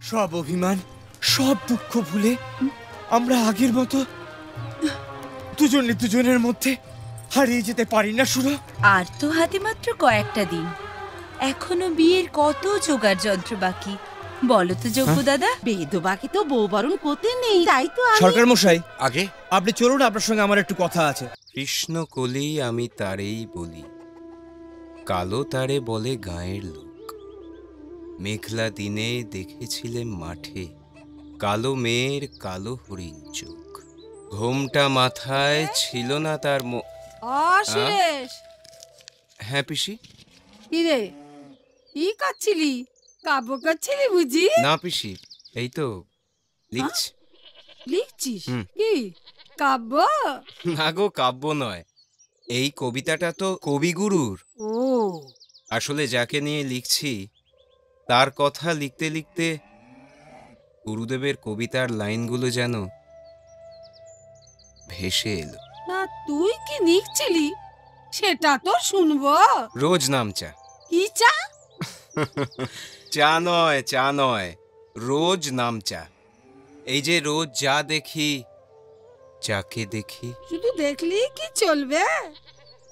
সব অভিমান, সব দুঃখ ভুলে আমরা আগের মতো দুজনের মধ্যে হারিয়ে যেতে পারি না সুরা? আর তো হাতে মাত্র কয়েকটা দিন, এখনো বিয়ের কত জোগাড় যন্ত্র বাকি। বলো তো যোগ্য দাদা। বেদ বাকি তো বউ বরণ করতে নেই, তাই তো সরকার মশাই, আগে আপনি চলুন, আপনার সঙ্গে আমার একটু কথা আছে। কৃষ্ণ কলি আমি তারেই বলি, কালো তারে বলে গাঁয়ের লোক। মেঘলা দিনে দেখেছিলেন মাঠে, কালো মেয়ের কালো হরিণ চোখ। ঘোমটা মাথায় ছিল না তার সুরেশ। হ্যাঁ পিসি। কিরে, কি করছিলি? কাব্য করছিলি বুঝি? না পিসি, এই তো লিখছি। লিখছিস কি কাব্য? না গো, কাব্য নয়, এই কবিতাটা তো কবিগুরুর। ও, আসলে যাকে নিয়ে লিখছি তার কথা লিখতে লিখতে গুরুদেবের কবিতার লাইনগুলো যেন ভেসে এলো। না তুই কি লিখছিলি সেটা তো শুনবো। রোজ নাম চা। কি চা? চা নয়, রোজ নাম চা। এই যে রোজ যা দেখি, যাকে দেখি। শুধু দেখলি কি চলবে,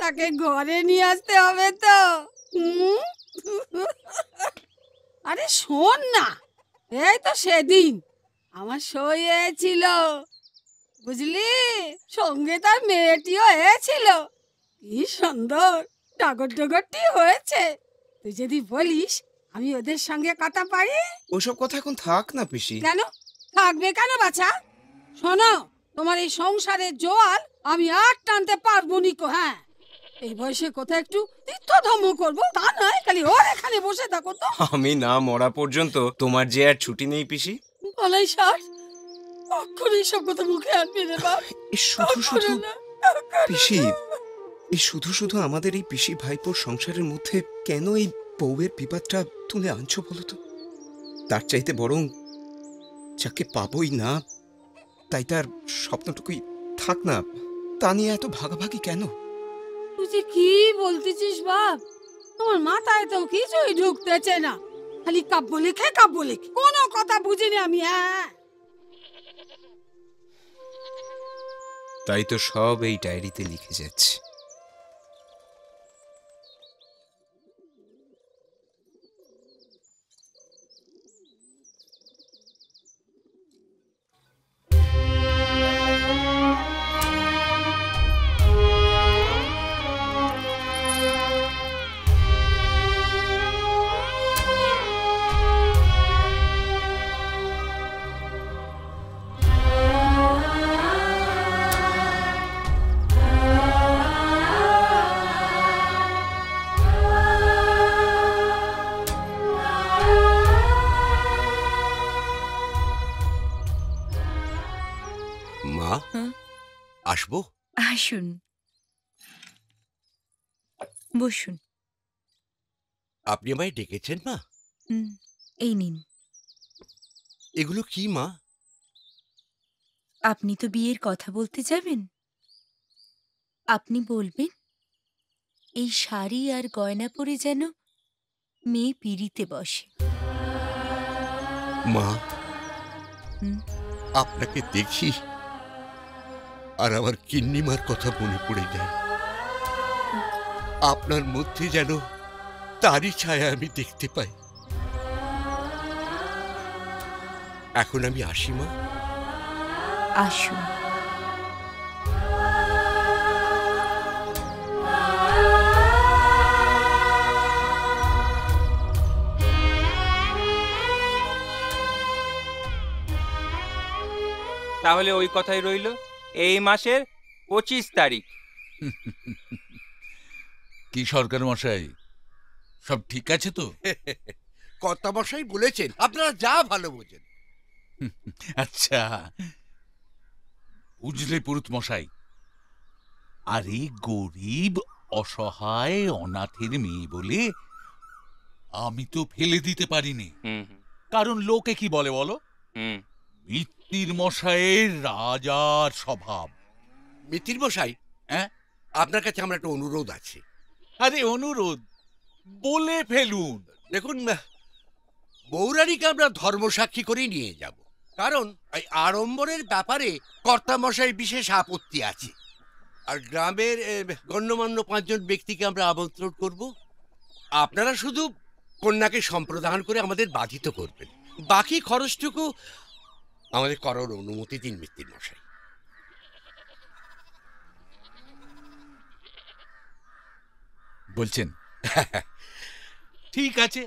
তাকে ঘরে নিয়ে আসতে হবে তো। আরে শোন না, এই তো সেদিন আমার সই হয়েছিল বুঝলি, সঙ্গে তার মেয়েটিও হয়েছিল। কি সুন্দর টগরটি হয়েছে। তুই যদি বলিস আমি ওদের সঙ্গে কথা পারি। ওসব কথা এখন থাক না পিসি। কেন থাকবে কেন বাছা? শোনো, তোমার এই সংসারের জোয়াল আমি আর টানতে পারবো নিকো। হ্যাঁ, এই বয়সে কোথায় একটু তীর্থধর্ম করবো তা নয়, খালি ওর এখানে বসে থাকো তো। আমি না মরা পর্যন্ত তোমার যে আর ছুটি নেই পিসি। বলাই সার কখন এইসব কথা মুখে আনবি রে বাপ? শুধু শুধু পিসি, এই শুধু শুধু আমাদের এই পিসি ভাইপোর সংসারের মধ্যে কেন এই বউয়ের বিবাদটা তুলে আনছো বলো তো? তার চাইতে বরং যাকে পাবোই না, তাই তার স্বপ্নটুকুই থাক না, তা নিয়ে এত ভাগাভাগি কেন? তুই যে কি বলতেছিস বাপ, তোমার মাথায় তো কিছুই ঢুকতেছে না, খালি কাব্য লেখে কোনো কথা বুঝিনি আমি। হ্যাঁ, তাই তো সব এই ডায়েরিতে লিখে যাচ্ছে। মা, আসবো? আসুন, বসুন। আপনি আমায় ডেকেছেন মা? এই নিন। এগুলো কি মা? আপনি তো বিয়ের কথা বলতে যাবেন, আপনি বলবেন এই শাড়ি আর গয়না পরে যেন মেয়ে পিড়িতে বসে। মা, আপনাকে দেখি আর আমার কিন্নিমার কথা মনে পড়ে যায়। আপনার মধ্যে যেন তারই ছায়া আমি দেখতে পাই। এখন আমি আসি মা। আসুন। তাহলে ওই কথাই রইল, এই মাসের 25 তারিখ। কি সরকার মশাই, সব ঠিক আছে তো? কর্তা মশাই বলেছেন আপনারা যা ভালো বোঝেন। আচ্ছা, বুঝলে পুরুত মশাই, আরে গরিব অসহায় অনাথের মেয়ে বলে আমি তো ফেলে দিতে পারিনি। কারণ লোকে কি বলে বলো? মিত্তির মশাইয়ের রাজার স্বভাব। মিত্তির মশাই, হ্যাঁ, আপনার কাছে আমার একটা অনুরোধ আছে। আরে অনুরোধ বলে ফেলুন। দেখুন, বৌরানীকে আমরা ধর্মসাক্ষী করে নিয়ে যাব, কারণ এই আড়ম্বরের ব্যাপারে কর্তামশাই বিশেষ আপত্তি আছে। আর গ্রামের গণ্যমান্য 5 জন ব্যক্তিকে আমরা আমন্ত্রণ করব। আপনারা শুধু কন্যাকে সম্প্রদান করে আমাদের বাধিত করবেন, বাকি খরচটুকু আমাদের করার অনুমতি দিন মিত্তির মশাই। বলছেন? ঠিক আছে,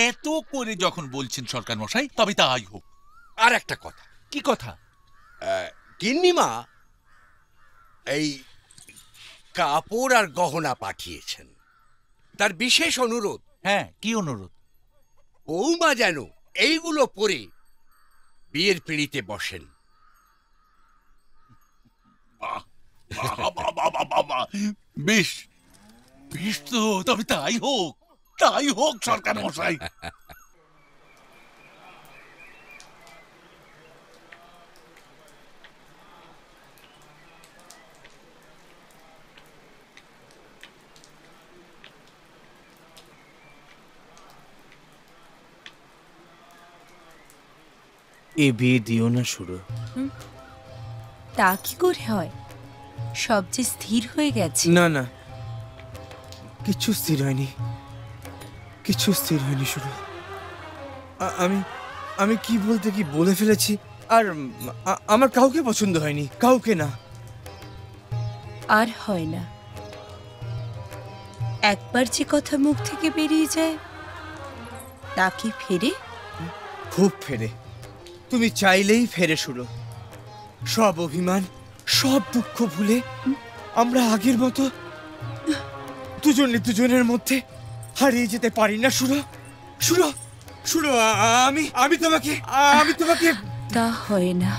এত করে যখন বলছেন সরকার মশাই, তবে তাই হোক। আর একটা কথা। কি কথা? গিন্নিমা এই কাপড় আর গহনা পাঠিয়েছেন, তার বিশেষ অনুরোধ। হ্যাঁ, কি অনুরোধ? বৌমা যেন এইগুলো পরে বিয়ের পিঁড়িতে বসেন। বেশ বেশ, তো তবে তাই হোক সরকার মশাই। এ বিয়ে দিও না শুরু। তা কি করে হয়? সব যে স্থির হয়ে গেছে। না না, কিছু স্থির হয়নি, কিছু স্থির হয়নি শুরু। আমি আমি কি বলতে কি বলে ফেলেছি। আর আমার কাউকে পছন্দ হয়নি, কাউকে না। আর হয় না। একবার যে কথা মুখ থেকে বেরিয়ে যায় তা কি ফেরে? খুব ফেরে, তুমি চাইলেই ফেরে শুরু। সব অভিমান, সব দুঃখ ভুলে আমরা আগের মতো দুজনের মধ্যে হারিয়ে যেতে পারি না শুরু। শুরু শুরু, আমি তোমাকে তা হয় না।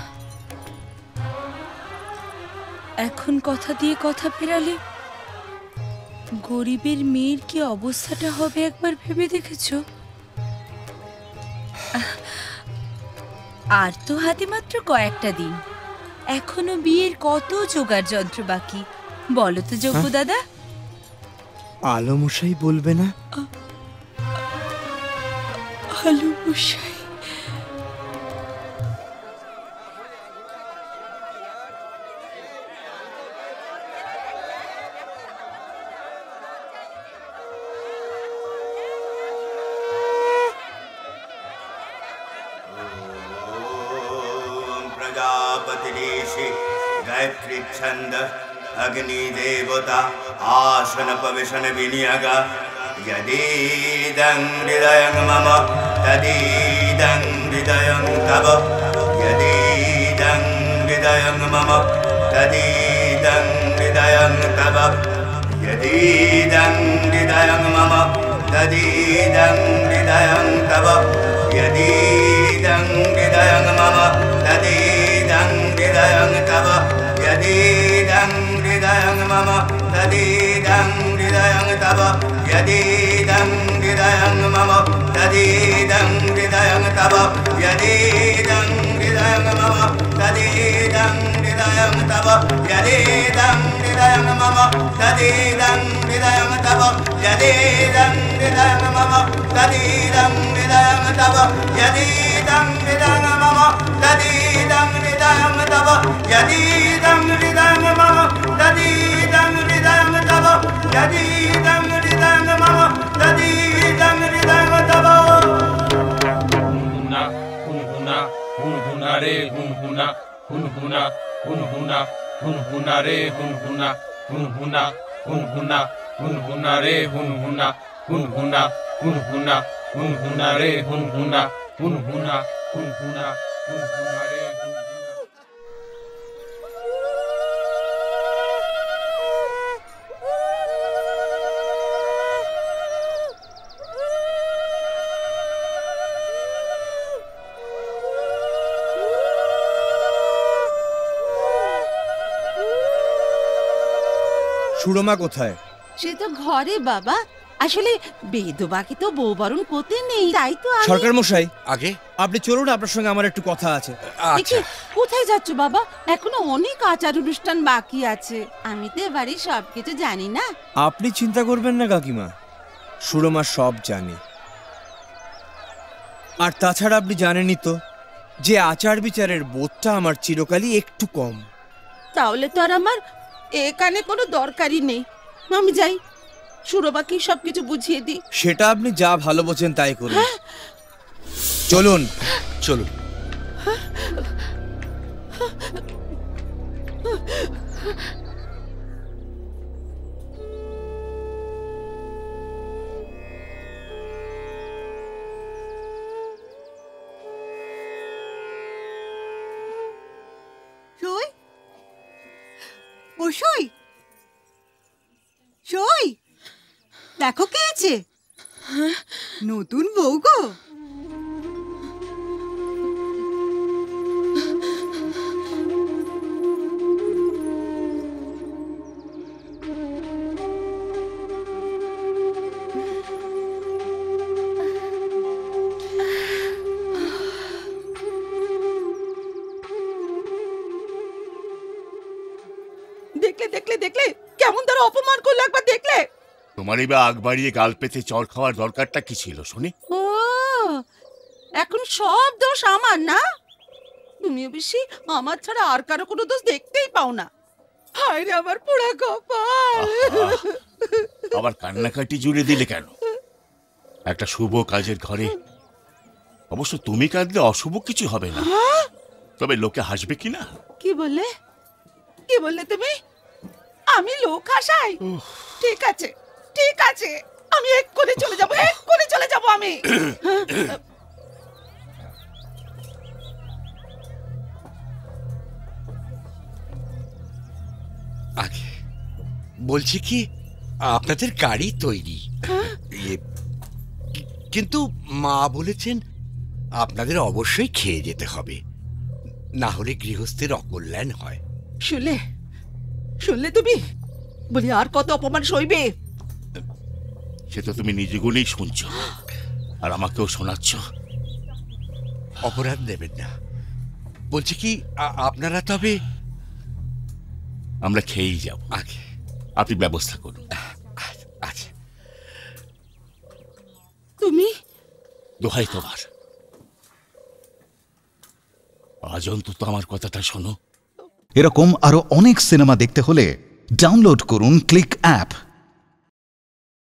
এখন কথা দিয়ে কথা ফেরালে গরিবের মেয়ের কি অবস্থাটা হবে একবার ভেবে দেখেছো? আর তো হাতে মাত্র কয়েকটা দিন, এখনো বিয়ের কত জোগাড় যন্ত্র বাকি। বলো তো যোগ্য দাদা। আলো মশাই বলবে না? আলো মশাই? प्रजापतिरीशि गायत्री छंद अग्नि देवता आसन पविशन विनियोग यदीदं हृदयं मम तदीदं हृदयं तव यदीदं हृदयं मम तदीदं हृदयं तव यदीदं हृदयं मम तदीदं हृदयं तव यदीदं हृदयं मम तदीदं हृदयं तव यदीदं हृदयं मम तदीदं हृदयं तव यदीदं हृदयं मम तदीदं हृदयं तव यदीदं हृदयं मम तदीदं हृदयं तव यदीदं हृदयं मम तदीदं हृदयं तव यदीदं हृदयं मम तदीदं हृदयं तव यदीदं हृदयं मम तदीदं हृदयं तव यदीदं हृदयं मम तदीदं हृदयं तव यदीदं हृदयं मम तदीदं हृदयं तव हुनहुना रे हुनहुना हुनहुना हुनहुना हुनहुना रे हुनहुना हुनहुना हुनहुना हुनहुना रे हुनहुना हुनहुना हुनहुना हुनहुना रे हुनहुना हुनहुना हुनहुना हुनहुना रे সুরমা কোথায়? সে তো ঘরে বাবা। আসলে বেদবাকে তো বউ বরণ করতে নেই, তাই তো সরকার মশাই, আগে আপনি চলুন, আপনার সঙ্গে আমার একটু কথা আছে। আচ্ছা, কোথায় যাচ্ছ বাবা? এখনো অনেক আচার অনুষ্ঠান বাকি আছে। আমি তো এবারে সবকিছু জানি না। আপনি চিন্তা করবেন না কাকিমা, সুরমা সব জানে। আর তাছাড়া আপনি জানেনই তো যে আচার বিচারের বোধটা আমার চিরকালই একটু কম। তাহলে তো আর আমার এখানে কোনো দরকারই নেই। আমি যাই, সুরবাকে সবকিছু বুঝিয়ে দিই। সেটা আপনি যা ভালো বোঝেন তাই করুন। চলুন চলুন। সই ও সই, সই দেখো কে আছে, নতুন বউ গো। দেখলে দেখলে দেখলে কেমন তারা অপমান করলো, একবার দেখলে? তোমারই বা আগ বাড়িয়ে গাল পেতে চর খাওয়ার দরকারটা কি ছিল শুনি? ও এখন সব দোষ আমার না? তুমি বেশি আমার ছাড়া আর কারো কোনো দোষ দেখতেই পাও না। হায় রে আমার পোড়া কপাল। আবার কান্নাকাটি জুড়ে দিলে কেন? একটা শুভ কাজের ঘরে অবশ্য তুমি কাঁদলে অশুভ কিছু হবে না, তবে লোকে হাসবে কি না? কি বললে, কি বললে তুমি? আমি লোক হাসাই? ঠিক আছে ঠিক আছে, আমি এক্ষুনি চলে যাবো, এক্ষুনি চলে যাবো আমি। আগে বলছি কি, আপনাদের গাড়ি তৈরি, কিন্তু মা বলেছেন আপনাদের অবশ্যই খেয়ে যেতে হবে, না হলে গৃহস্থের অকল্যাণ হয়। শুনলে শুনলে তুমি? বলি আর কত অপমান সইবে? সে তো তুমি নিজে গুনেই শুনছ আর আমাকেও শোনাচ্ছ। অপরাধ নেবেন না। বলছি কি, আপনারা তবে? আমরা খেয়েই যাব, আগে আপনি ব্যবস্থা করুন। আচ্ছা। তুমি? দোহাই তোমার, আজ অন্তত আমার কথাটা শোনো। এরকম আরো অনেক সিনেমা দেখতে হলে ডাউনলোড করুন ক্লিক অ্যাপ।